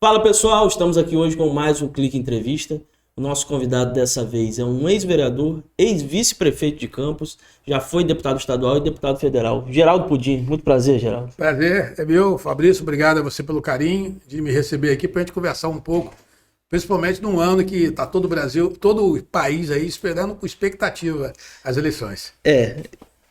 Fala pessoal, estamos aqui hoje com mais um Clique Entrevista. O nosso convidado dessa vez é um ex-vereador, ex-vice-prefeito de Campos, já foi deputado estadual e deputado federal. Geraldo Pudim, muito prazer, Geraldo. Prazer, é meu, Fabrício. Obrigado a você pelo carinho de me receber aqui para a gente conversar um pouco, principalmente num ano que está todo o Brasil, todo o país aí esperando com expectativa as eleições.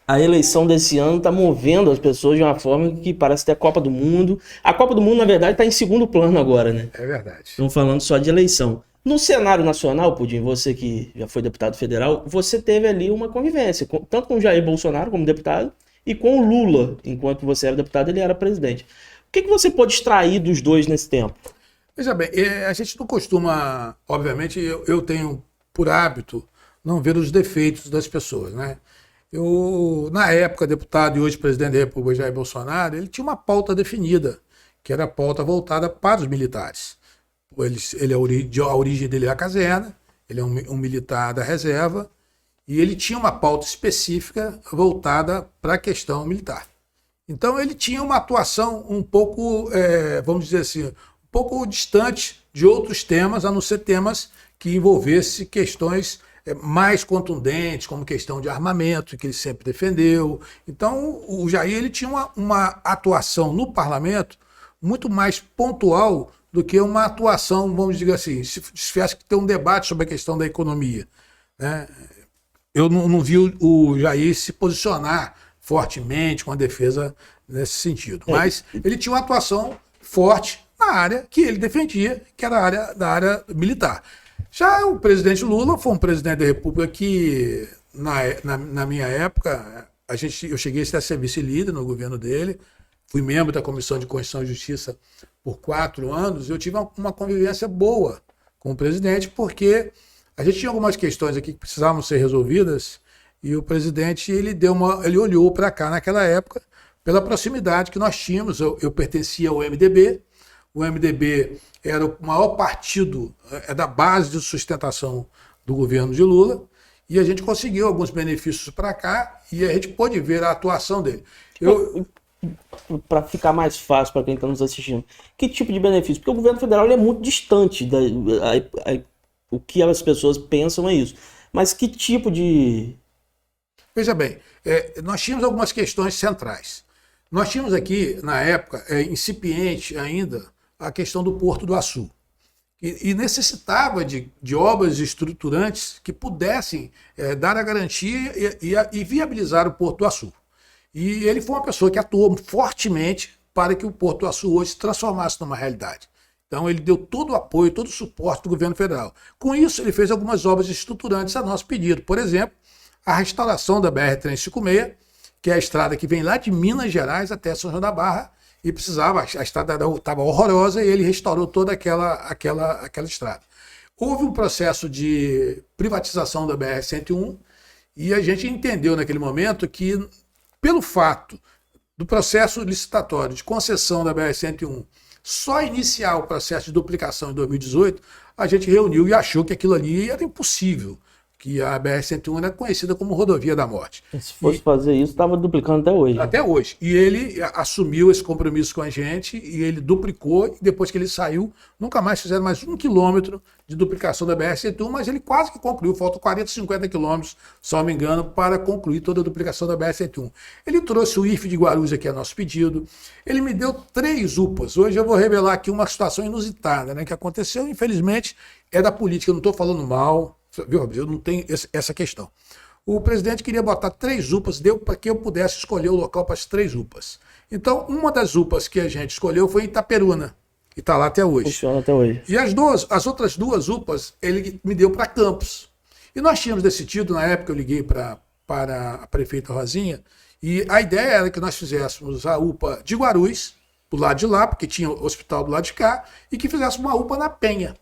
A eleição desse ano está movendo as pessoas de uma forma que parece ter a Copa do Mundo. A Copa do Mundo, na verdade, está em segundo plano agora, né? É verdade. Estamos falando só de eleição. No cenário nacional, Pudim, você que já foi deputado federal, você teve ali uma convivência, tanto com o Jair Bolsonaro como deputado, e com o Lula, enquanto você era deputado, ele era presidente. O que você pode extrair dos dois nesse tempo? Veja bem, a gente não costuma, obviamente, eu tenho por hábito não ver os defeitos das pessoas, né? Eu, na época, deputado e hoje presidente da República, Jair Bolsonaro, ele tinha uma pauta definida, que era a pauta voltada para os militares. A origem dele é a caserna, ele é um militar da reserva, e ele tinha uma pauta específica voltada para a questão militar. Então ele tinha uma atuação um pouco, vamos dizer assim, um pouco distante de outros temas, a não ser temas que envolvessem questões mais contundentes, como questão de armamento, que ele sempre defendeu. Então o Jair ele tinha uma atuação no parlamento muito mais pontual do que uma atuação, vamos dizer assim, se tivesse que ter um debate sobre a questão da economia, né? Eu não vi o Jair se posicionar fortemente com a defesa nesse sentido. Mas ele tinha uma atuação forte na área que ele defendia, que era a área da área militar. Já o presidente Lula foi um presidente da República que, na minha época, eu cheguei a ser vice-líder no governo dele, fui membro da Comissão de Constituição e Justiça por 4 anos, eu tive uma convivência boa com o presidente, porque a gente tinha algumas questões aqui que precisavam ser resolvidas e o presidente ele olhou para cá naquela época pela proximidade que nós tínhamos. Eu pertencia ao MDB, o MDB era o maior partido, da base de sustentação do governo de Lula, e a gente conseguiu alguns benefícios para cá e a gente pôde ver a atuação dele. Para ficar mais fácil para quem está nos assistindo, que tipo de benefício? Porque o governo federal ele é muito distante o que as pessoas pensam é isso. Mas que tipo de... Veja bem, nós tínhamos algumas questões centrais. Nós tínhamos aqui, na época, incipiente ainda, a questão do Porto do Açu. E necessitava de obras estruturantes que pudessem dar a garantia e viabilizar o Porto do Açu. E ele foi uma pessoa que atuou fortemente para que o Porto do Açu hoje se transformasse numa realidade. Então ele deu todo o apoio, todo o suporte do governo federal. Com isso, ele fez algumas obras estruturantes a nosso pedido. Por exemplo, a restauração da BR-356, que é a estrada que vem lá de Minas Gerais até São João da Barra, e a estrada estava horrorosa e ele restaurou toda aquela estrada. Houve um processo de privatização da BR-101 e a gente entendeu naquele momento que, pelo fato do processo licitatório de concessão da BR-101 só iniciar o processo de duplicação em 2018, a gente reuniu e achou que aquilo ali era impossível, que a BR-101 era conhecida como rodovia da morte. Se fosse fazer isso, estava duplicando até hoje. Até hoje. E ele assumiu esse compromisso com a gente e ele duplicou, e depois que ele saiu, nunca mais fizeram mais 1 quilômetro de duplicação da BR-101, mas ele quase que concluiu, faltam 40, 50 quilômetros, se não me engano, para concluir toda a duplicação da BR-101. Ele trouxe o IFE de Guarulhos aqui a nosso pedido, ele me deu 3 UPAs. Hoje eu vou revelar aqui uma situação inusitada, né, que aconteceu, infelizmente, é da política, eu não estou falando mal, viu, eu não tenho essa questão. O presidente queria botar 3 UPAs, deu para que eu pudesse escolher o local para as 3 UPAs. Então, uma das UPAs que a gente escolheu foi em Itaperuna, e está lá até hoje. Funciona até hoje. E as outras 2 UPAs, ele me deu para Campos. E nós tínhamos decidido, na época eu liguei para a prefeita Rosinha, e a ideia era que nós fizéssemos a UPA de Guarulhos, do lado de lá, porque tinha o hospital do lado de cá, e que fizéssemos uma UPA na Penha,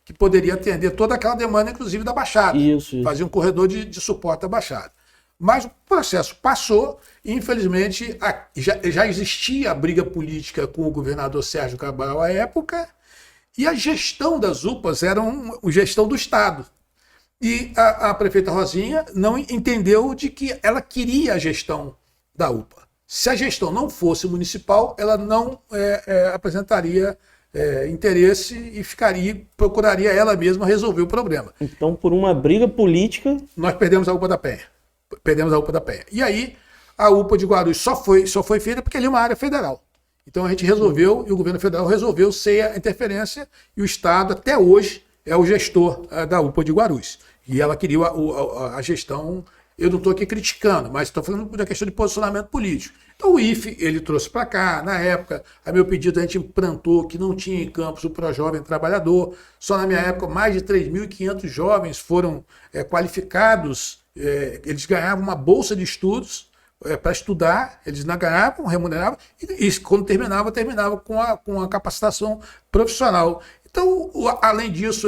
que poderia atender toda aquela demanda, inclusive da Baixada. Isso. Fazia um corredor de suporte da Baixada. Mas o processo passou e, infelizmente, já existia a briga política com o governador Sérgio Cabral à época, e a gestão das UPAs era uma gestão do Estado. E a prefeita Rosinha não entendeu de que ela queria a gestão da UPA. Se a gestão não fosse municipal, ela não apresentaria interesse e procuraria ela mesma resolver o problema. Então, por uma briga política... Nós perdemos a UPA da Penha. E aí, a UPA de Guarulhos só foi feita porque ali é uma área federal. Então a gente resolveu, e o governo federal resolveu sem a interferência, e o Estado, até hoje, é o gestor da UPA de Guarulhos. E ela queria a gestão, eu não estou aqui criticando, mas estou falando da questão de posicionamento político. Então o IFE, ele trouxe para cá, na época, a meu pedido a gente implantou que não tinha em campus o Projovem Trabalhador, só na minha época mais de 3.500 jovens foram qualificados, eles ganhavam uma bolsa de estudos, para estudar, eles não ganhavam, remuneravam, e quando terminava com a capacitação profissional. Então, além disso,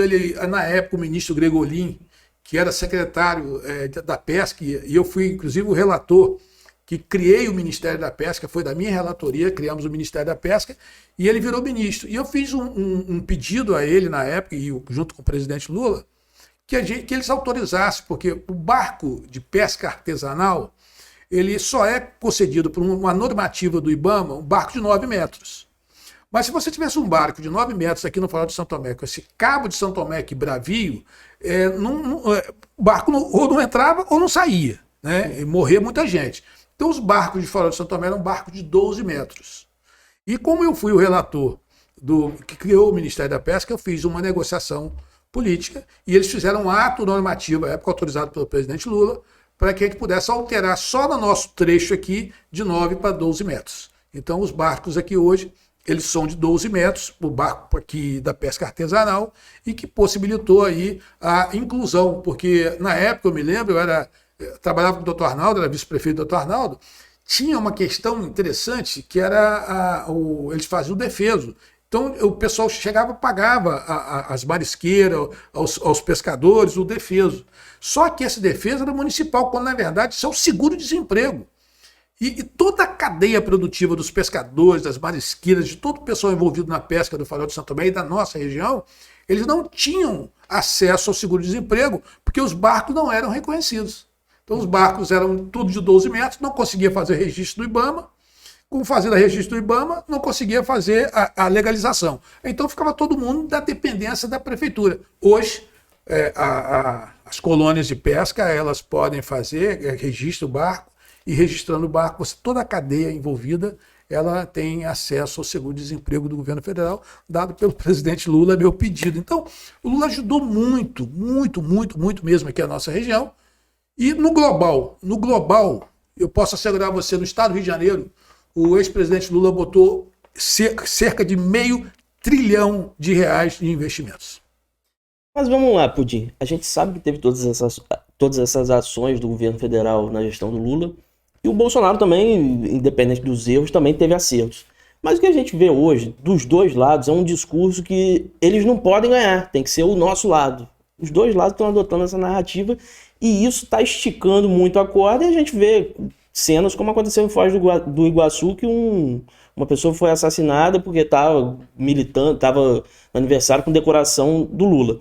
na época, o ministro Gregolin, que era secretário da Pesca, e eu fui, inclusive, o relator que criei o Ministério da Pesca, foi da minha relatoria, criamos o Ministério da Pesca, e ele virou ministro. E eu fiz um pedido a ele, na época, e junto com o presidente Lula, que eles autorizassem, porque o barco de pesca artesanal, ele só é concedido por uma normativa do IBAMA, um barco de 9 metros. Mas se você tivesse um barco de 9 metros aqui no Farol de São Tomé, com esse cabo de São Tomé aqui bravio, o barco ou não entrava ou não saía, né? E morria muita gente. Então os barcos de Farol de São Tomé eram barcos de 12 metros. E como eu fui o relator que criou o Ministério da Pesca, eu fiz uma negociação política e eles fizeram um ato normativo, à época autorizado pelo presidente Lula, para que a gente pudesse alterar só no nosso trecho aqui de 9 para 12 metros. Então os barcos aqui hoje, eles são de 12 metros, o barco aqui da pesca artesanal, e que possibilitou aí a inclusão, porque na época, eu me lembro, eu trabalhava com o doutor Arnaldo, era vice-prefeito do doutor Arnaldo, tinha uma questão interessante que era eles faziam o defeso. Então o pessoal chegava e pagava as marisqueiras, aos pescadores, o defeso. Só que esse defeso era municipal, quando na verdade isso é o seguro-desemprego. E toda a cadeia produtiva dos pescadores, das marisqueiras, de todo o pessoal envolvido na pesca do Farol de São Tomé e da nossa região, eles não tinham acesso ao seguro-desemprego porque os barcos não eram reconhecidos. Então os barcos eram tudo de 12 metros, não conseguia fazer registro do IBAMA. Como fazendo registro do IBAMA, não conseguia fazer a legalização. Então ficava todo mundo da dependência da prefeitura. Hoje, as colônias de pesca, elas podem fazer registro do barco, e registrando o barco, toda a cadeia envolvida, ela tem acesso ao seguro-desemprego do governo federal, dado pelo presidente Lula, meu pedido. Então, o Lula ajudou muito, muito, muito, muito mesmo aqui a nossa região. E no global, eu posso assegurar a você, no estado do Rio de Janeiro, o ex-presidente Lula botou cerca de R$500 bilhão de investimentos. Mas vamos lá, Pudim. A gente sabe que teve todas essas ações do governo federal na gestão do Lula. E o Bolsonaro também, independente dos erros, também teve acertos. Mas o que a gente vê hoje, dos dois lados, é um discurso que eles não podem ganhar. Tem que ser o nosso lado. Os dois lados estão adotando essa narrativa e isso está esticando muito a corda. E a gente vê cenas como aconteceu em Foz do Iguaçu, que uma pessoa foi assassinada porque estava militando, estava no aniversário com decoração do Lula.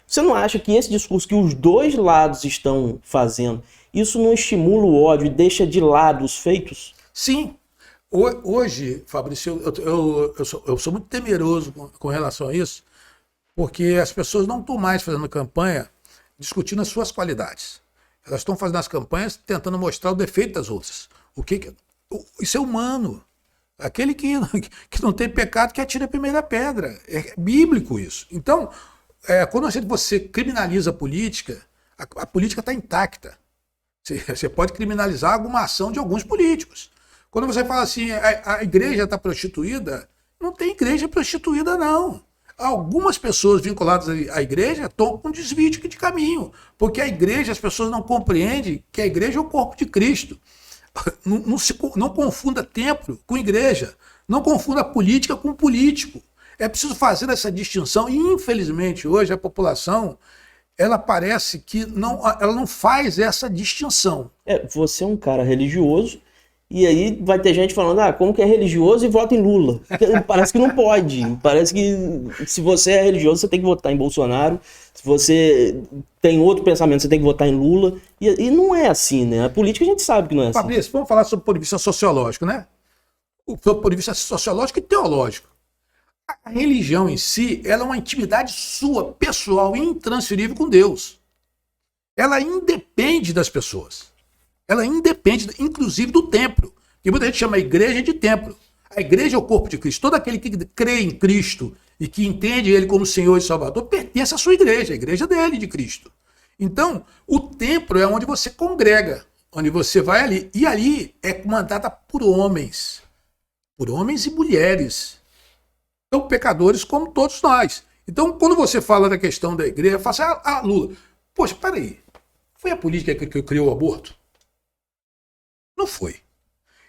Você não acha que esse discurso que os dois lados estão fazendo, isso não estimula o ódio e deixa de lado os feitos? Sim. Hoje, Fabrício, eu sou muito temeroso com relação a isso, porque as pessoas não estão mais fazendo campanha discutindo as suas qualidades. Elas estão fazendo as campanhas tentando mostrar o defeito das outras. Isso é humano. Aquele que não tem pecado que atira a primeira pedra. É bíblico isso. Então, quando você criminaliza a política está intacta. Você pode criminalizar alguma ação de alguns políticos. Quando você fala assim, a igreja está prostituída, não tem igreja prostituída, não. Algumas pessoas vinculadas à igreja estão com desvio de caminho, porque a igreja, as pessoas não compreendem que a igreja é o corpo de Cristo. Não confunda templo com igreja, não confunda política com político. É preciso fazer essa distinção e, infelizmente, hoje a população, ela parece que ela não faz essa distinção. Você é um cara religioso, e aí vai ter gente falando, como que é religioso e vota em Lula. Parece que não pode. Parece que se você é religioso, você tem que votar em Bolsonaro. Se você tem outro pensamento, você tem que votar em Lula. E não é assim, né? A política a gente sabe que não é assim. Fabrício, vamos falar sobre o ponto de vista sociológico, né? O ponto de vista sociológico e teológico. A religião em si, ela é uma intimidade sua, pessoal, intransferível com Deus. Ela independe das pessoas. Ela independe, inclusive, do templo. Que muita gente chama a igreja de templo. A igreja é o corpo de Cristo. Todo aquele que crê em Cristo e que entende Ele como Senhor e Salvador pertence à sua igreja, a igreja dele, de Cristo. Então, o templo é onde você congrega, onde você vai ali. E ali é comandada por homens e mulheres. Então, pecadores como todos nós. Então, quando você fala da questão da igreja, fala assim, Lula, poxa, peraí, foi a política que criou o aborto? Não foi.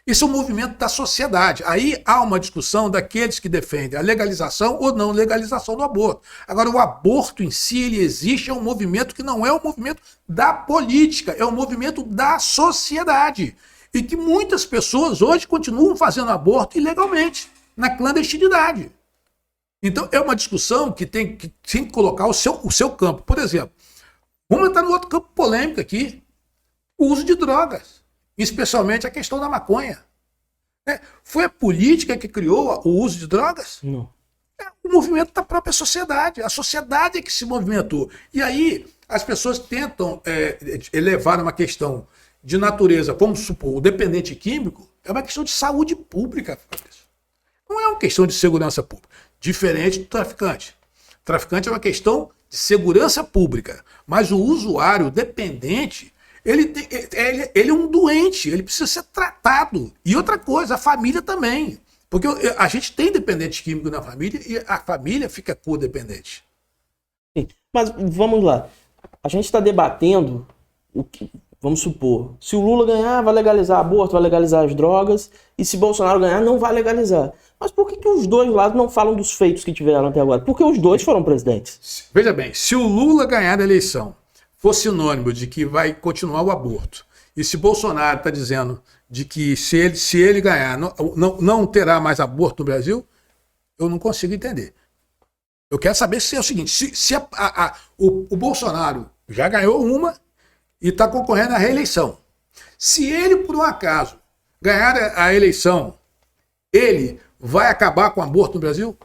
Isso é um movimento da sociedade. Aí há uma discussão daqueles que defendem a legalização ou não legalização do aborto. Agora, o aborto em si, ele existe, é um movimento que não é um movimento da política, é um movimento da sociedade. E que muitas pessoas hoje continuam fazendo aborto ilegalmente, na clandestinidade. Então, é uma discussão que tem que colocar o seu campo. Por exemplo, vamos entrar no outro campo polêmico aqui, o uso de drogas. Especialmente a questão da maconha. Foi a política que criou o uso de drogas? Não. É o movimento da própria sociedade. A sociedade é que se movimentou. E aí as pessoas tentam elevar uma questão de natureza, vamos supor, o dependente químico, é uma questão de saúde pública. Não é uma questão de segurança pública. Diferente do traficante. O traficante é uma questão de segurança pública. Mas o usuário, o dependente, ele é um doente, ele precisa ser tratado. E outra coisa, a família também. Porque a gente tem dependente químico na família e a família fica codependente. Sim. Mas vamos lá. A gente está debatendo o que, vamos supor, se o Lula ganhar, vai legalizar aborto, vai legalizar as drogas, e se Bolsonaro ganhar, não vai legalizar. Mas por que os dois lados não falam dos feitos que tiveram até agora? Porque os dois foram presidentes. Veja bem, se o Lula ganhar a eleição for sinônimo de que vai continuar o aborto, e se Bolsonaro está dizendo de que se ele ganhar não terá mais aborto no Brasil, eu não consigo entender. Eu quero saber se é o seguinte, o Bolsonaro já ganhou uma e está concorrendo à reeleição. Se ele, por um acaso, ganhar a eleição, ele vai acabar com o aborto no Brasil?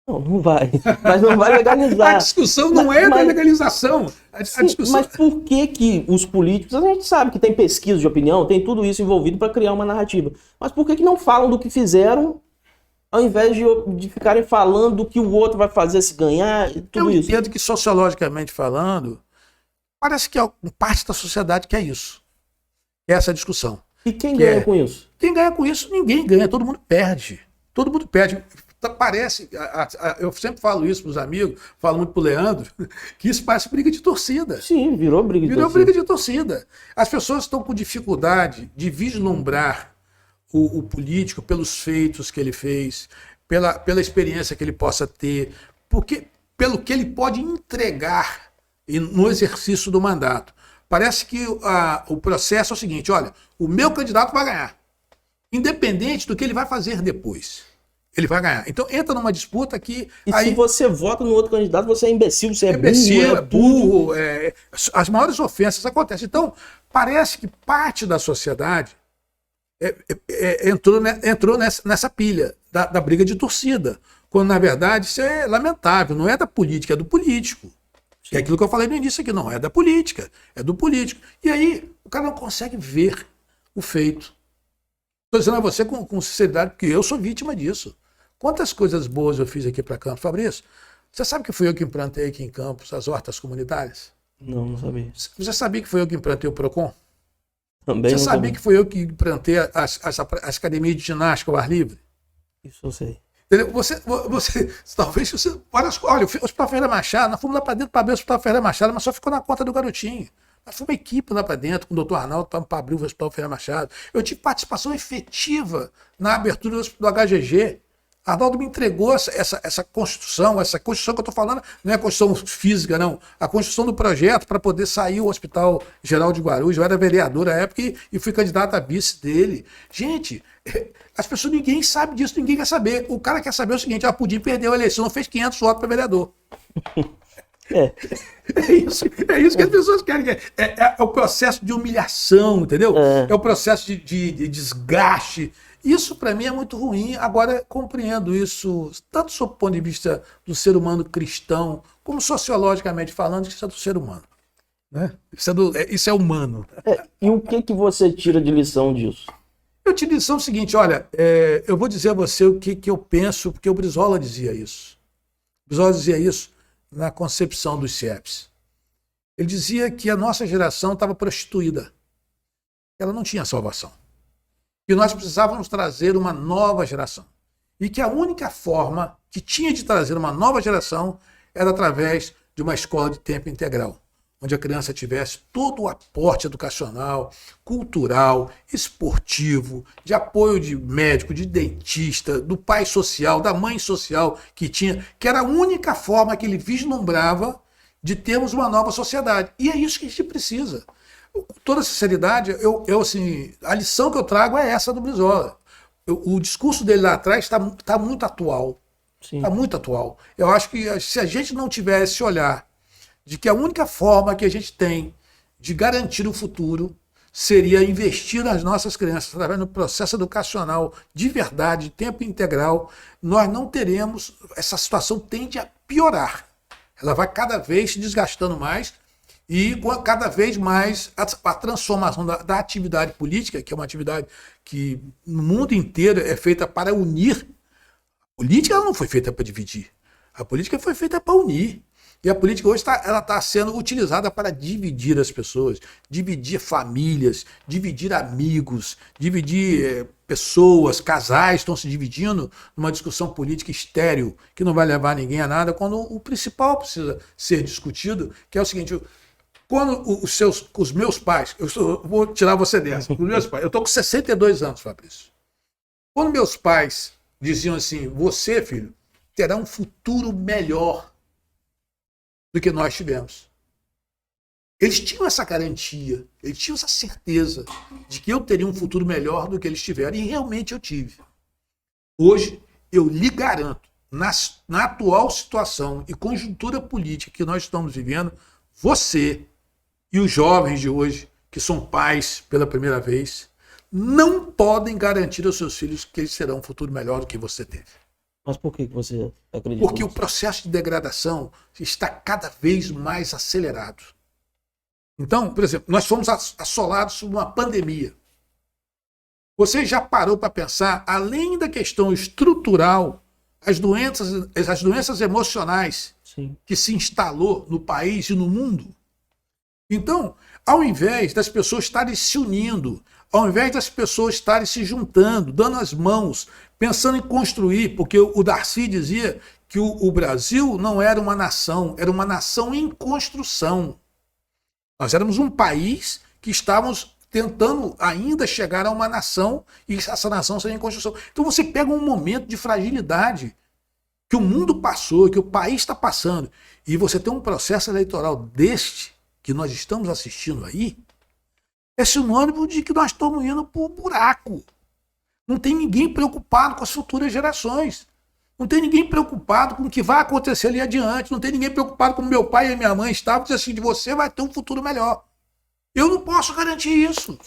Não vai. Mas não vai legalizar. A discussão não é da legalização. A discussão... Mas por que os políticos... A gente sabe que tem pesquisa de opinião, tem tudo isso envolvido para criar uma narrativa. Mas por que não falam do que fizeram, ao invés de ficarem falando do que o outro vai fazer se ganhar e tudo isso? Eu entendo que, sociologicamente falando, parece que parte da sociedade quer isso. É essa discussão. E quem ganha com isso? Quem ganha com isso? Ninguém ganha, todo mundo perde. Todo mundo perde. Parece, eu sempre falo isso para os amigos, falo muito para o Leandro, que isso parece briga de torcida. Sim, virou briga de torcida. Virou briga de torcida. As pessoas estão com dificuldade de vislumbrar o político pelos feitos que ele fez, pela experiência que ele possa ter, pelo que ele pode entregar no exercício do mandato. Parece que o processo é o seguinte, olha, o meu candidato vai ganhar, independente do que ele vai fazer depois. Ele vai ganhar. Então entra numa disputa que... E aí, se você vota no outro candidato, você é imbecil, você é imbecil, burro. As maiores ofensas acontecem. Então, parece que parte da sociedade entrou nessa pilha da briga de torcida. Quando, na verdade, isso é lamentável. Não é da política, é do político. É aquilo que eu falei no início aqui. Não é da política, é do político. E aí, o cara não consegue ver o feito. Estou dizendo a você com sinceridade, porque eu sou vítima disso. Quantas coisas boas eu fiz aqui para Campos? Fabrício, você sabe que fui eu que implantei aqui em Campos as hortas comunitárias? Não sabia. Você sabia que foi eu que implantei o PROCON? Também Você sabia que foi eu que implantei as academias de ginástica ao ar livre? Isso eu sei. Entendeu? Talvez você... Olha, o Hospital Ferreira Machado, nós fomos lá para dentro para abrir o Hospital Ferreira Machado, mas só ficou na conta do garotinho. Nós fomos uma equipe lá para dentro, com o doutor Arnaldo, para abrir o Hospital Ferreira Machado. Eu tive participação efetiva na abertura do HGG. Arnaldo me entregou essa construção que eu estou falando, não é a construção física, não. A construção do projeto para poder sair o Hospital Geral de Guarulhos. Eu era vereador à época e fui candidato a vice dele. Gente, as pessoas, ninguém sabe disso, ninguém quer saber. O cara quer saber o seguinte, Pudim perdeu a eleição, não fez 500 votos para vereador. É isso que as pessoas querem. É o processo de humilhação, entendeu? É o processo de desgaste. Isso, para mim, é muito ruim. Agora, compreendo isso, tanto sob o ponto de vista do ser humano cristão, como sociologicamente falando, que isso é do ser humano. Né? Isso é humano. E o que você tira de lição disso? Eu te disse o seguinte, olha, eu vou dizer a você o que eu penso, porque o Brizola dizia isso. O Brizola dizia isso na concepção dos CIEPs. Ele dizia que a nossa geração estava prostituída. Ela não tinha salvação. E nós precisávamos trazer uma nova geração. E que a única forma que tinha de trazer uma nova geração era através de uma escola de tempo integral, onde a criança tivesse todo o aporte educacional, cultural, esportivo, de apoio de médico, de dentista, do pai social, da mãe social que tinha, que era a única forma que ele vislumbrava de termos uma nova sociedade. E é isso que a gente precisa. Com toda sinceridade, assim, a lição que eu trago é essa do Brizola. O discurso dele lá atrás está muito atual. Está muito atual. Eu acho que se a gente não tiver esse olhar de que a única forma que a gente tem de garantir o futuro seria investir nas nossas crianças através do processo educacional de verdade, de tempo integral, nós não teremos, essa situação tende a piorar. Ela vai cada vez se desgastando mais e cada vez mais a transformação da atividade política, que é uma atividade que no mundo inteiro é feita para unir. A política ela não foi feita para dividir. A política foi feita para unir. E a política hoje ela está sendo utilizada para dividir as pessoas, dividir famílias, dividir amigos, dividir pessoas, casais estão se dividindo numa discussão política estéril, que não vai levar ninguém a nada, quando o principal precisa ser discutido, que é o seguinte, quando os meus pais, vou tirar você dessa, os meus pais, eu estou com 62 anos, Fabrício. Quando meus pais diziam assim, você, filho, terá um futuro melhor do que nós tivemos. Eles tinham essa garantia, eles tinham essa certeza de que eu teria um futuro melhor do que eles tiveram, e realmente eu tive. Hoje, eu lhe garanto, na atual situação e conjuntura política que nós estamos vivendo, você e os jovens de hoje, que são pais pela primeira vez, não podem garantir aos seus filhos que eles terão um futuro melhor do que você teve. Mas por que você acredita Porque nisso? o processo de degradação está cada vez mais acelerado. Então, por exemplo, nós fomos assolados por uma pandemia. Você já parou para pensar, além da questão estrutural, as doenças emocionais que se instalou no país e no mundo? Então, ao invés das pessoas estarem se unindo, ao invés das pessoas estarem se juntando, dando as mãos, pensando em construir, porque o Darcy dizia que o Brasil não era uma nação, era uma nação em construção. Nós éramos um país que estávamos tentando ainda chegar a uma nação e essa nação seria em construção. Então você pega um momento de fragilidade que o mundo passou, que o país está passando, e você tem um processo eleitoral deste que nós estamos assistindo aí, é sinônimo de que nós estamos indo para o buraco. Não tem ninguém preocupado com as futuras gerações. Não tem ninguém preocupado com o que vai acontecer ali adiante. Não tem ninguém preocupado com meu pai e minha mãe estavam dizendo assim, de você vai ter um futuro melhor. Eu não posso garantir isso.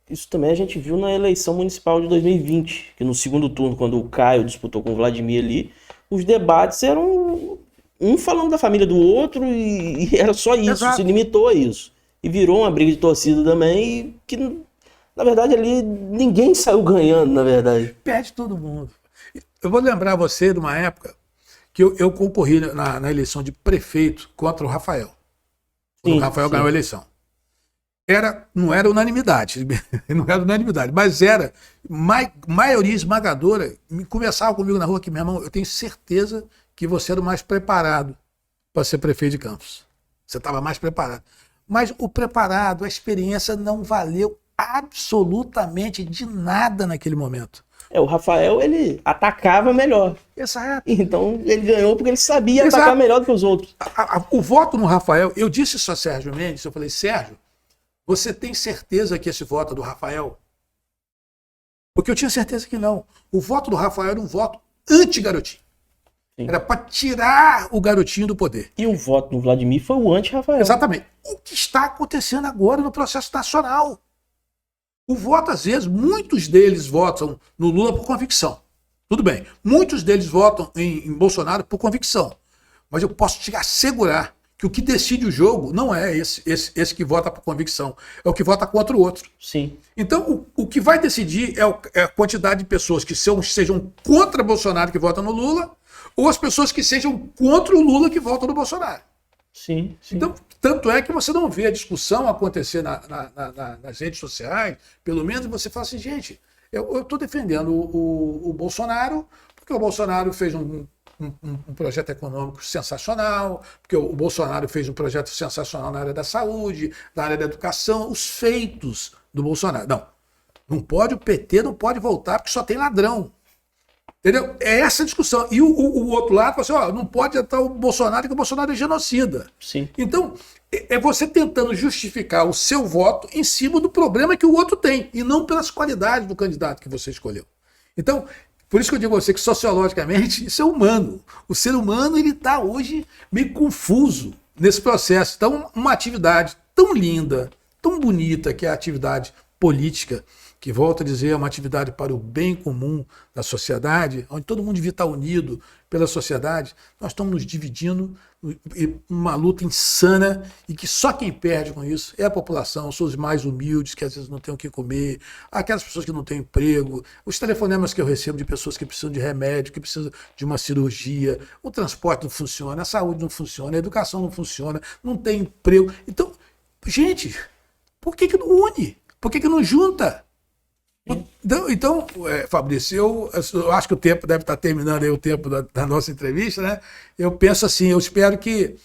Isso também a gente viu na eleição municipal de 2020, que no segundo turno, quando o Caio disputou com o Vladimir ali, os debates eram um falando da família do outro e era só isso, Exato. Se limitou a isso. E virou uma briga de torcida também, que na verdade ali ninguém saiu ganhando, na verdade. Perde todo mundo. Eu vou lembrar você de uma época que eu concorri na eleição de prefeito contra o Rafael. Quando o Rafael ganhou a eleição. Não era unanimidade, não era unanimidade, mas era maioria esmagadora. Conversava comigo na rua que, meu irmão, eu tenho certeza que você era o mais preparado para ser prefeito de Campos. Você estava mais preparado. Mas o preparado, a experiência não valeu absolutamente de nada naquele momento. O Rafael, ele atacava melhor. Exato. Então ele ganhou porque ele sabia atacar melhor do que os outros. O voto no Rafael, eu disse isso a Sérgio Mendes, eu falei, Sérgio, você tem certeza que esse voto é do Rafael? Porque eu tinha certeza que não. O voto do Rafael era um voto anti-garotinho. Era para tirar o garotinho do poder. E o voto no Vladimir foi o anti-Rafael. Exatamente. O que está acontecendo agora no processo nacional? O voto, às vezes, muitos deles votam no Lula por convicção. Tudo bem. Muitos deles votam em Bolsonaro por convicção. Mas eu posso te assegurar que o que decide o jogo não é esse que vota por convicção. É o que vota contra o outro. Sim. Então, o que vai decidir é a quantidade de pessoas que sejam contra Bolsonaro que votam no Lula ou as pessoas que sejam contra o Lula que votam no Bolsonaro. Sim, sim. Então, tanto é que você não vê a discussão acontecer nas redes sociais, pelo menos você fala assim, gente, eu estou defendendo o Bolsonaro, porque o Bolsonaro fez um projeto econômico sensacional, porque o Bolsonaro fez um projeto sensacional na área da saúde, na área da educação, os feitos do Bolsonaro. Não pode, o PT não pode voltar porque só tem ladrão. Entendeu? É essa a discussão. E o outro lado fala assim, não pode estar o Bolsonaro, que o Bolsonaro é genocida. Sim. Então, é você tentando justificar o seu voto em cima do problema que o outro tem, e não pelas qualidades do candidato que você escolheu. Então, por isso que eu digo a você que sociologicamente isso é humano. O ser humano ele está hoje meio confuso nesse processo. Então, uma atividade tão linda, tão bonita, que é a atividade política, que, volto a dizer, é uma atividade para o bem comum da sociedade, onde todo mundo devia estar unido pela sociedade, nós estamos nos dividindo em uma luta insana e que só quem perde com isso é a população, são os mais humildes, que às vezes não têm o que comer, aquelas pessoas que não têm emprego, os telefonemas que eu recebo de pessoas que precisam de remédio, que precisam de uma cirurgia, o transporte não funciona, a saúde não funciona, a educação não funciona, não tem emprego. Então, gente, por que não une? Por que não junta? Então, Fabrício, eu acho que o tempo deve estar terminando aí, o tempo da nossa entrevista, né? Eu penso assim, eu espero que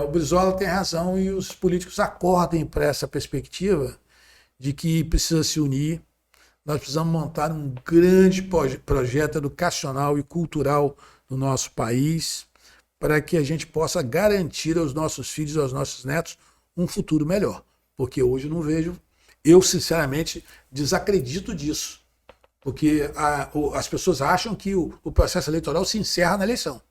o Brizola tenha razão e os políticos acordem para essa perspectiva de que precisa se unir. Nós precisamos montar um grande projeto educacional e cultural no nosso país para que a gente possa garantir aos nossos filhos e aos nossos netos um futuro melhor. Porque hoje eu não vejo. Eu, sinceramente, desacredito disso, porque as pessoas acham que o processo eleitoral se encerra na eleição.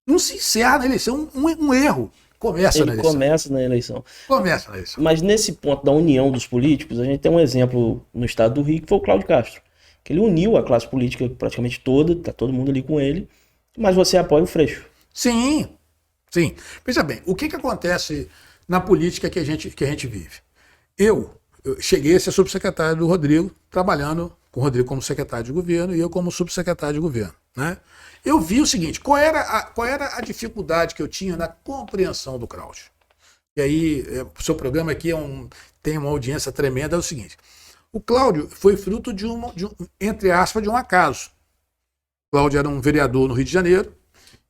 Não se encerra na eleição, um erro. Começa na eleição. Começa na eleição. Mas nesse ponto da união dos políticos, a gente tem um exemplo no estado do Rio, que foi o Cláudio Castro, que ele uniu a classe política praticamente toda, está todo mundo ali com ele, mas você apoia o Freixo. Sim, sim. Veja bem, o que acontece na política que a gente vive? Eu cheguei a ser subsecretário do Rodrigo, trabalhando com o Rodrigo como secretário de governo e eu como subsecretário de governo, né? Eu vi o seguinte, qual era a dificuldade que eu tinha na compreensão do Cláudio? E aí, o seu programa aqui tem uma audiência tremenda, é o seguinte, o Cláudio foi fruto entre aspas, de um acaso. O Cláudio era um vereador no Rio de Janeiro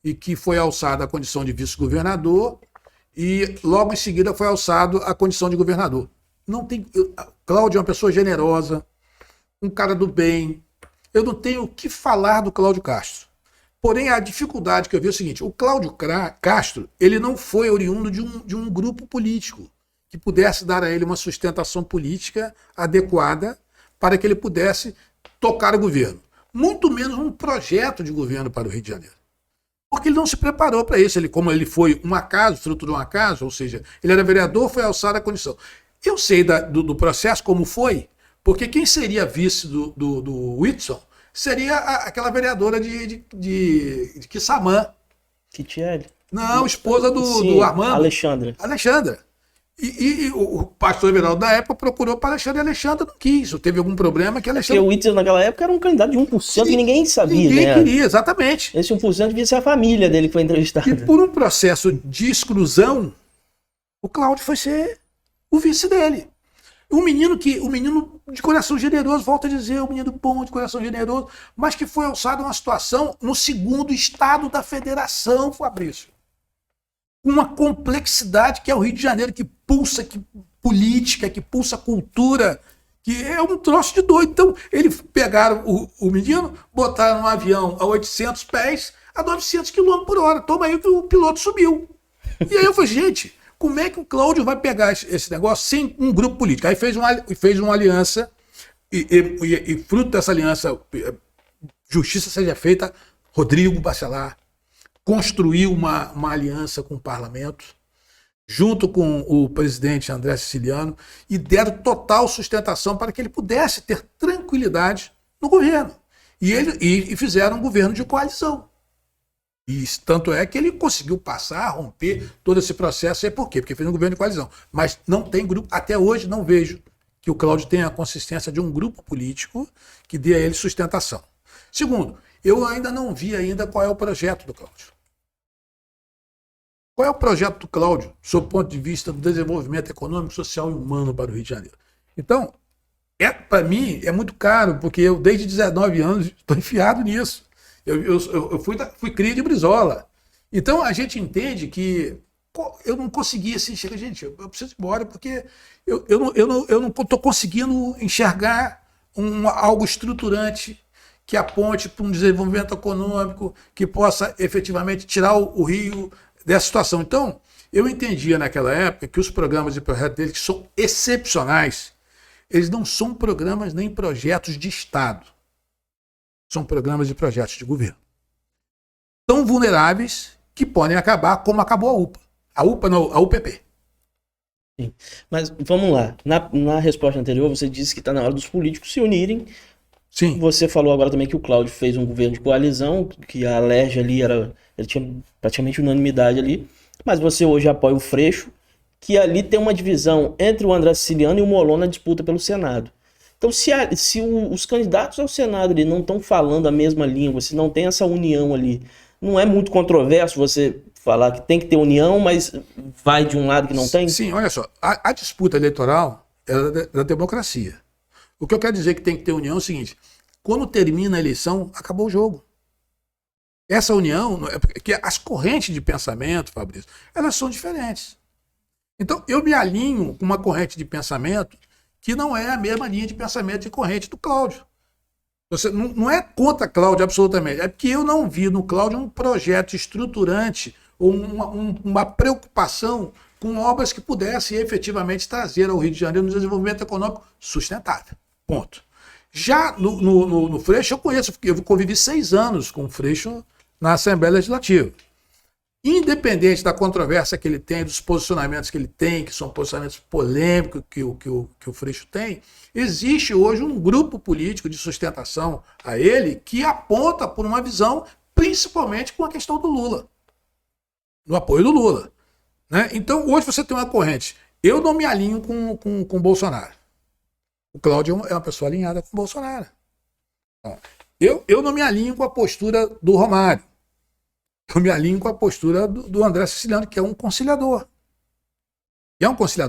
e que foi alçado à condição de vice-governador e logo em seguida foi alçado à condição de governador. Cláudio é uma pessoa generosa, um cara do bem. Eu não tenho o que falar do Cláudio Castro. Porém, a dificuldade que eu vi é o seguinte, o Cláudio Castro, ele não foi oriundo de um grupo político que pudesse dar a ele uma sustentação política adequada para que ele pudesse tocar o governo. Muito menos um projeto de governo para o Rio de Janeiro. Porque ele não se preparou para isso. Como ele foi um acaso, fruto de um acaso, ou seja, ele era vereador, foi alçado à condição. Eu sei do processo como foi, porque quem seria vice do Whitson seria aquela vereadora de Quissamã. Kitiele? Não, esposa do Armando. Alexandra. E o pastor Everaldo da época procurou para Alexandre e Alexandre não quis. Teve algum problema que Alexandre... Porque o Whitson naquela época era um candidato de 1% que ninguém sabia. Ninguém queria, exatamente. Esse 1% devia ser a família dele que foi entrevistada. E por um processo de exclusão, o Cláudio foi ser o vice dele. Um menino de coração generoso, volto a dizer, um menino bom, de coração generoso, mas que foi alçado a uma situação no segundo estado da federação, Fabrício. Uma complexidade que é o Rio de Janeiro, que pulsa política, que pulsa cultura, que é um troço de doido. Então, eles pegaram o menino, botaram um avião a 800 pés, a 900 km por hora. Toma aí que o piloto subiu. E aí eu falei, gente, como é que o Cláudio vai pegar esse negócio sem um grupo político? Aí fez uma aliança, e fruto dessa aliança, justiça seja feita, Rodrigo Bacelar construiu uma aliança com o parlamento, junto com o presidente André Siciliano, e deram total sustentação para que ele pudesse ter tranquilidade no governo. E fizeram um governo de coalizão. E tanto é que ele conseguiu passar, romper todo esse processo. E por quê? Porque fez um governo de coalizão. Mas não tem grupo, até hoje não vejo que o Cláudio tenha a consistência de um grupo político que dê a ele sustentação. Segundo, eu ainda não vi ainda qual é o projeto do Cláudio. Qual é o projeto do Cláudio, sob o ponto de vista do desenvolvimento econômico, social e humano para o Rio de Janeiro? Então, para mim, é muito caro, porque eu, desde 19 anos, estou enfiado nisso. Eu fui cria de Brizola. Então, a gente entende que eu não conseguia assim, chega, gente, eu preciso ir embora, porque eu não estou conseguindo enxergar algo estruturante que aponte para um desenvolvimento econômico que possa efetivamente tirar o Rio dessa situação. Então, eu entendia naquela época que os programas e projetos deles, que são excepcionais, eles não são programas nem projetos de Estado. São programas e projetos de governo. Tão vulneráveis que podem acabar como acabou a UPA. A UPA não, a UPP. Sim. Mas vamos lá. Na resposta anterior, você disse que está na hora dos políticos se unirem. Sim. Você falou agora também que o Cláudio fez um governo de coalizão, que a Alerj ali ele tinha praticamente unanimidade ali. Mas você hoje apoia o Freixo, que ali tem uma divisão entre o André Siciliano e o Molon na disputa pelo Senado. Então, se os candidatos ao Senado ali não estão falando a mesma língua, se não tem essa união ali, não é muito controverso você falar que tem que ter união, mas vai de um lado que não tem? Sim, olha só, a disputa eleitoral é da democracia. O que eu quero dizer que tem que ter união é o seguinte: quando termina a eleição, acabou o jogo. Essa união, porque as correntes de pensamento, Fabrício, elas são diferentes. Então, eu me alinho com uma corrente de pensamento que não é a mesma linha de pensamento e corrente do Cláudio. Você não é contra Cláudio absolutamente, é porque eu não vi no Cláudio um projeto estruturante ou uma preocupação com obras que pudessem efetivamente trazer ao Rio de Janeiro um desenvolvimento econômico sustentável. Ponto. Já no Freixo, eu conheço, porque eu convivi 6 anos com o Freixo na Assembleia Legislativa. Independente da controvérsia que ele tem, dos posicionamentos que ele tem, que são posicionamentos polêmicos que o Freixo tem, existe hoje um grupo político de sustentação a ele que aponta por uma visão, principalmente com a questão do Lula, no apoio do Lula. Né? Então, hoje você tem uma corrente. Eu não me alinho com o Bolsonaro. O Cláudio é uma pessoa alinhada com o Bolsonaro. Eu não me alinho com a postura do Romário. Eu me alinho com a postura do André Siciliano, que é um conciliador.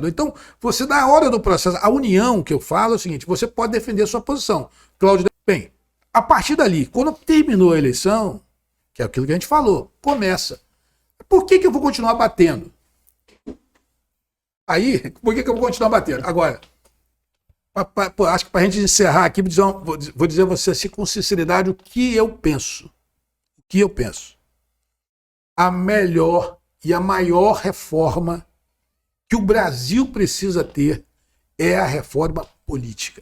Então, você, na hora do processo, a união que eu falo é o seguinte: você pode defender a sua posição. Cláudio, bem, a partir dali, quando terminou a eleição, que é aquilo que a gente falou, começa. Por que eu vou continuar batendo? Aí, por que eu vou continuar batendo? Agora, acho que para a gente encerrar aqui, vou dizer a você assim, com sinceridade o que eu penso. O que eu penso. A melhor e a maior reforma que o Brasil precisa ter é a reforma política.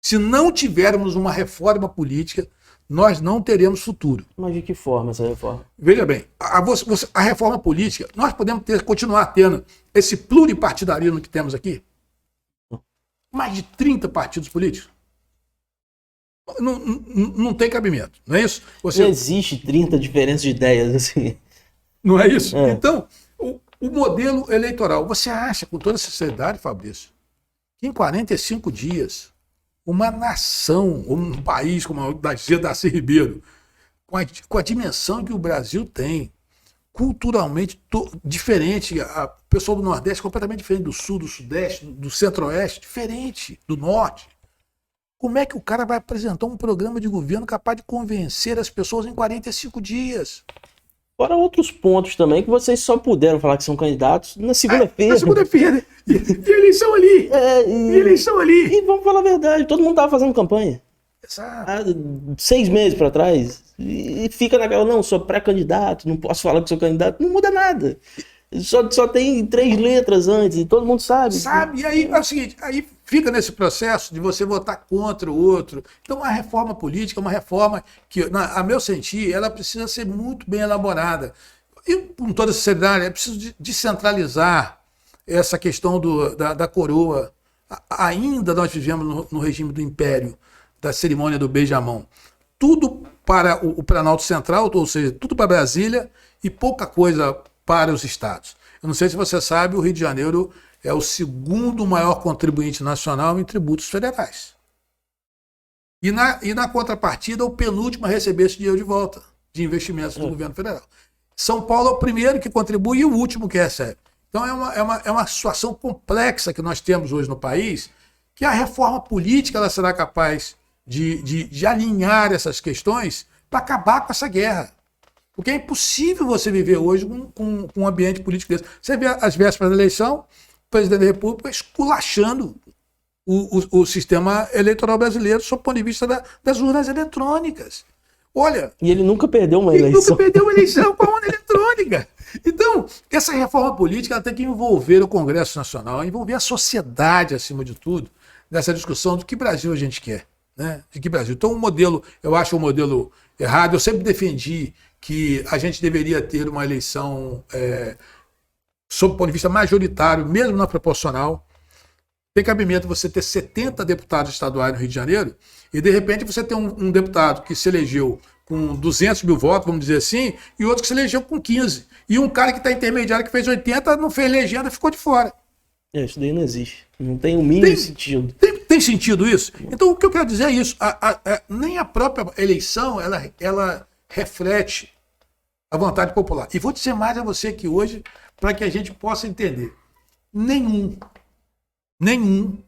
Se não tivermos uma reforma política, nós não teremos futuro. Mas de que forma essa reforma? Veja bem, a reforma política, nós podemos continuar tendo esse pluripartidarismo que temos aqui? Mais de 30 partidos políticos? Não tem cabimento, não é isso? Não existe 30 diferenças de ideias assim. Não é isso? É. Então, o modelo eleitoral, você acha, com toda sinceridade, Fabrício, que em 45 dias, uma nação, um país como o da Darcy Ribeiro, com a dimensão que o Brasil tem, culturalmente diferente, o pessoal do Nordeste completamente diferente do Sul, do Sudeste, do Centro-Oeste, diferente do Norte. Como é que o cara vai apresentar um programa de governo capaz de convencer as pessoas em 45 dias? Fora outros pontos também que vocês só puderam falar que são candidatos na segunda-feira. Na segunda-feira. E eleição ali. Eleição ali. E vamos falar a verdade, todo mundo estava fazendo campanha. Exato. Há 6 meses para trás. E fica naquela, não, sou pré-candidato, não posso falar que sou candidato. Não muda nada. Só tem 3 letras antes e todo mundo sabe. Sabe, e aí é o seguinte, aí fica nesse processo de você votar contra o outro. Então a reforma política é uma reforma que, a meu sentir, ela precisa ser muito bem elaborada. e com toda essa seriedade, é preciso descentralizar essa questão da coroa. Ainda nós vivemos no regime do Império, da cerimônia do beijamão. Tudo para o Planalto Central, ou seja, tudo para Brasília e pouca coisa para os estados. Eu não sei se você sabe, o Rio de Janeiro é o segundo maior contribuinte nacional em tributos federais. E na contrapartida, o penúltimo a receber esse dinheiro de volta, de investimentos do governo federal. São Paulo é o primeiro que contribui e o último que recebe. Então é uma situação complexa que nós temos hoje no país, que a reforma política ela será capaz de alinhar essas questões para acabar com essa guerra. Porque é impossível você viver hoje com um ambiente político desse. Você vê as vésperas da eleição, o presidente da República esculachando o sistema eleitoral brasileiro sob o ponto de vista das urnas eletrônicas. Olha. E ele nunca perdeu uma eleição. Ele nunca perdeu uma eleição com a urna eletrônica. Então, essa reforma política ela tem que envolver o Congresso Nacional, envolver a sociedade, acima de tudo, nessa discussão do que Brasil a gente quer. Né? De que Brasil. Então, o modelo, eu acho um modelo errado. Eu sempre defendi que a gente deveria ter uma eleição sob o ponto de vista majoritário, mesmo na proporcional. Tem cabimento você ter 70 deputados estaduais no Rio de Janeiro e, de repente, você ter um deputado que se elegeu com 200 mil votos, vamos dizer assim, e outro que se elegeu com 15. E um cara que está intermediário, que fez 80, não fez legenda, ficou de fora. Isso daí não existe. Não tem o mínimo sentido. Tem sentido isso? Então, o que eu quero dizer é isso. Nem a própria eleição, ela reflete a vontade popular. E vou dizer mais a você aqui hoje, para que a gente possa entender. Nenhum,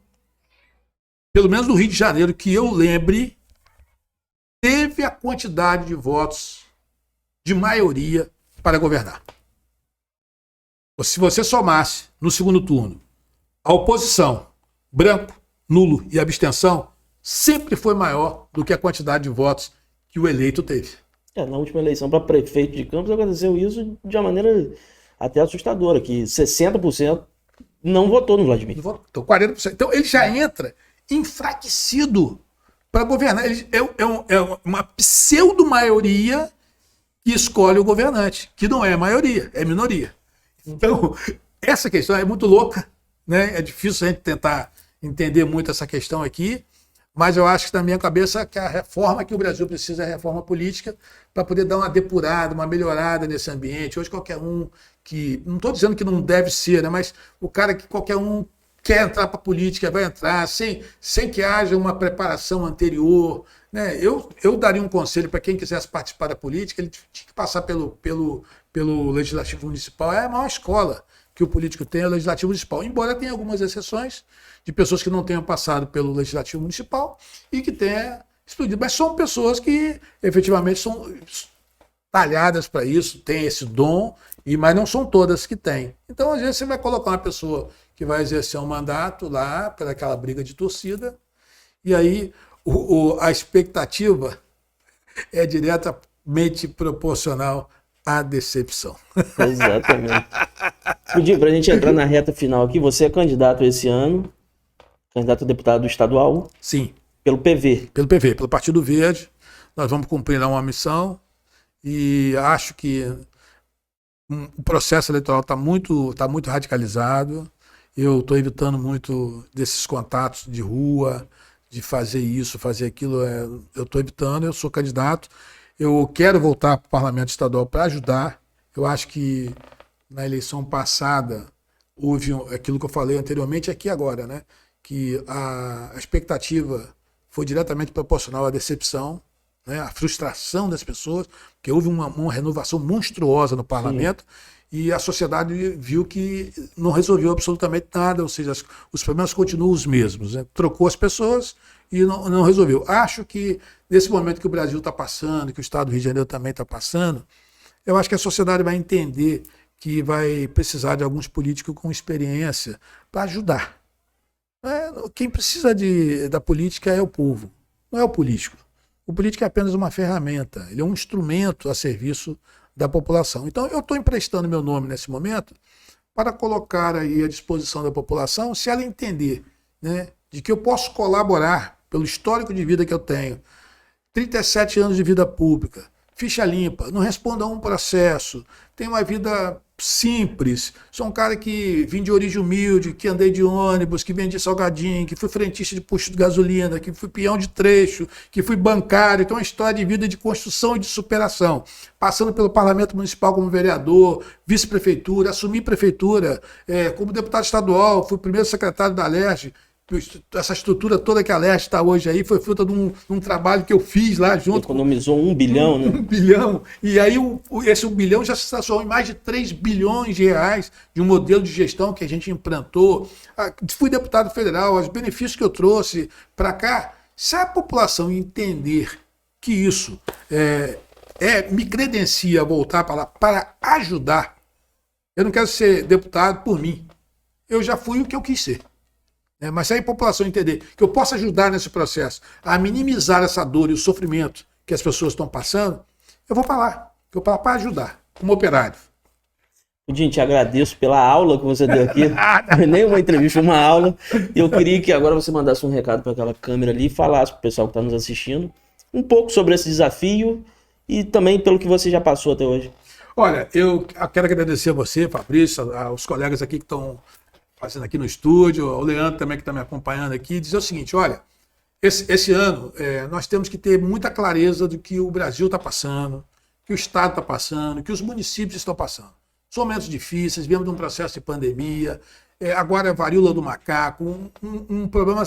pelo menos no Rio de Janeiro, que eu lembre, teve a quantidade de votos de maioria para governar. Se você somasse no segundo turno a oposição, branco, nulo e abstenção, sempre foi maior do que a quantidade de votos que o eleito teve. Na última eleição para prefeito de Campos aconteceu isso de uma maneira até assustadora, que 60% não votou no Vladimir. Então, 40%. Então, ele já entra enfraquecido para governar. É uma pseudo-maioria que escolhe o governante, que não é maioria, é minoria. Então, essa questão é muito louca, né? É difícil a gente tentar entender muito essa questão aqui, mas eu acho que na minha cabeça que a reforma que o Brasil precisa é a reforma política para poder dar uma depurada, uma melhorada nesse ambiente. Hoje qualquer um que, não estou dizendo que não deve ser, né, mas o cara que qualquer um quer entrar para a política, vai entrar sem que haja uma preparação anterior. Né? Eu daria um conselho para quem quisesse participar da política, ele tinha que passar pelo Legislativo Municipal. É a maior escola que o político tem, é o Legislativo Municipal. Embora tenha algumas exceções de pessoas que não tenham passado pelo Legislativo Municipal e que tenham explodido. Mas são pessoas que efetivamente são talhadas para isso, têm esse dom, mas não são todas que têm. Então, às vezes, você vai colocar uma pessoa que vai exercer um mandato lá, pelaquela briga de torcida, e aí a expectativa é diretamente proporcional à decepção. Exatamente. Pudim, para a gente entrar na reta final aqui, você é candidato esse ano, candidato a deputado estadual? Sim. Pelo PV? Pelo PV, pelo Partido Verde. Nós vamos cumprir uma missão e acho que o processo eleitoral está muito radicalizado. Eu estou evitando muito desses contatos de rua, de fazer isso, fazer aquilo. Eu estou evitando, eu sou candidato. Eu quero voltar para o Parlamento Estadual para ajudar. Eu acho que na eleição passada houve aquilo que eu falei anteriormente aqui agora, né? Que a expectativa foi diretamente proporcional à decepção, né? À frustração das pessoas, porque houve uma renovação monstruosa no parlamento. Sim. E a sociedade viu que não resolveu absolutamente nada, ou seja, os problemas continuam os mesmos. Né? Trocou as pessoas e não resolveu. Acho que nesse momento que o Brasil está passando, que o Estado do Rio de Janeiro também está passando, eu acho que a sociedade vai entender que vai precisar de alguns políticos com experiência para ajudar. Quem precisa da política é o povo, não é o político. O político é apenas uma ferramenta, ele é um instrumento a serviço da população. Então, eu estou emprestando meu nome nesse momento para colocar aí à disposição da população, se ela entender, né, de que eu posso colaborar pelo histórico de vida que eu tenho, 37 anos de vida pública, ficha limpa, não respondo a um processo, tenho uma vida simples, sou um cara que vim de origem humilde, que andei de ônibus, que vendi salgadinho, que fui frentista de posto de gasolina, que fui peão de trecho, que fui bancário, então uma história de vida de construção e de superação, passando pelo Parlamento Municipal como vereador, vice-prefeitura, assumi prefeitura, como deputado estadual, fui primeiro secretário da Alerj. Essa estrutura toda que a Alerj está hoje aí foi fruto de um trabalho que eu fiz lá junto. Economizou 1 bilhão, né? 1 bilhão. E aí esse 1 bilhão já se transformou em mais de 3 bilhões de reais de um modelo de gestão que a gente implantou. Fui deputado federal, os benefícios que eu trouxe para cá. Se a população entender que isso me credencia a voltar para lá para ajudar, eu não quero ser deputado por mim. Eu já fui o que eu quis ser. Mas se a população entender que eu posso ajudar nesse processo a minimizar essa dor e o sofrimento que as pessoas estão passando, eu vou para lá. Eu vou para lá para ajudar, como operário. Pudim, te agradeço pela aula que você deu aqui. Nem uma entrevista, uma aula. Eu queria que agora você mandasse um recado para aquela câmera ali e falasse para o pessoal que está nos assistindo um pouco sobre esse desafio e também pelo que você já passou até hoje. Olha, eu quero agradecer a você, Fabrício, aos colegas aqui que estão fazendo aqui no estúdio, o Leandro também que está me acompanhando aqui, dizer o seguinte, olha, esse ano nós temos que ter muita clareza do que o Brasil está passando, que o Estado está passando, que os municípios estão passando. São momentos difíceis, viemos de um processo de pandemia, agora a varíola do macaco, um problema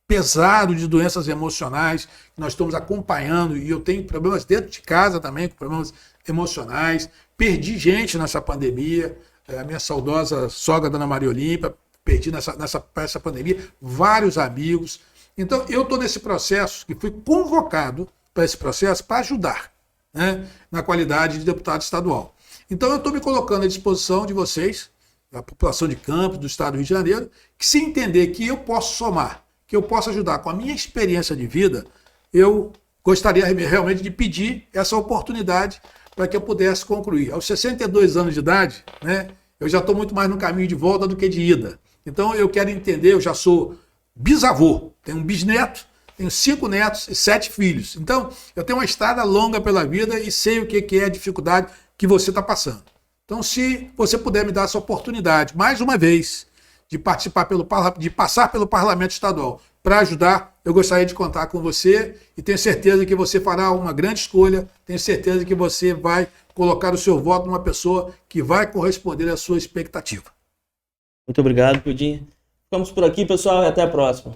pesado de doenças emocionais que nós estamos acompanhando, e eu tenho problemas dentro de casa também, com problemas emocionais, perdi gente nessa pandemia, a minha saudosa sogra, Dona Maria Olímpia, perdi nessa pandemia, vários amigos. Então, eu estou nesse processo, que fui convocado para esse processo para ajudar, né, na qualidade de deputado estadual. Então, eu estou me colocando à disposição de vocês, da população de Campos, do estado do Rio de Janeiro, que se entender que eu posso somar, que eu posso ajudar com a minha experiência de vida, eu gostaria realmente de pedir essa oportunidade para que eu pudesse concluir. Aos 62 anos de idade, né, eu já estou muito mais no caminho de volta do que de ida. Então eu quero entender, eu já sou bisavô, tenho um bisneto, tenho 5 netos e 7 filhos. Então eu tenho uma estrada longa pela vida e sei o que é a dificuldade que você está passando. Então se você puder me dar essa oportunidade, mais uma vez, de passar pelo Parlamento Estadual para ajudar, eu gostaria de contar com você e tenho certeza que você fará uma grande escolha, tenho certeza que você vai colocar o seu voto numa pessoa que vai corresponder à sua expectativa. Muito obrigado, Pudim. Ficamos por aqui, pessoal, e até a próxima.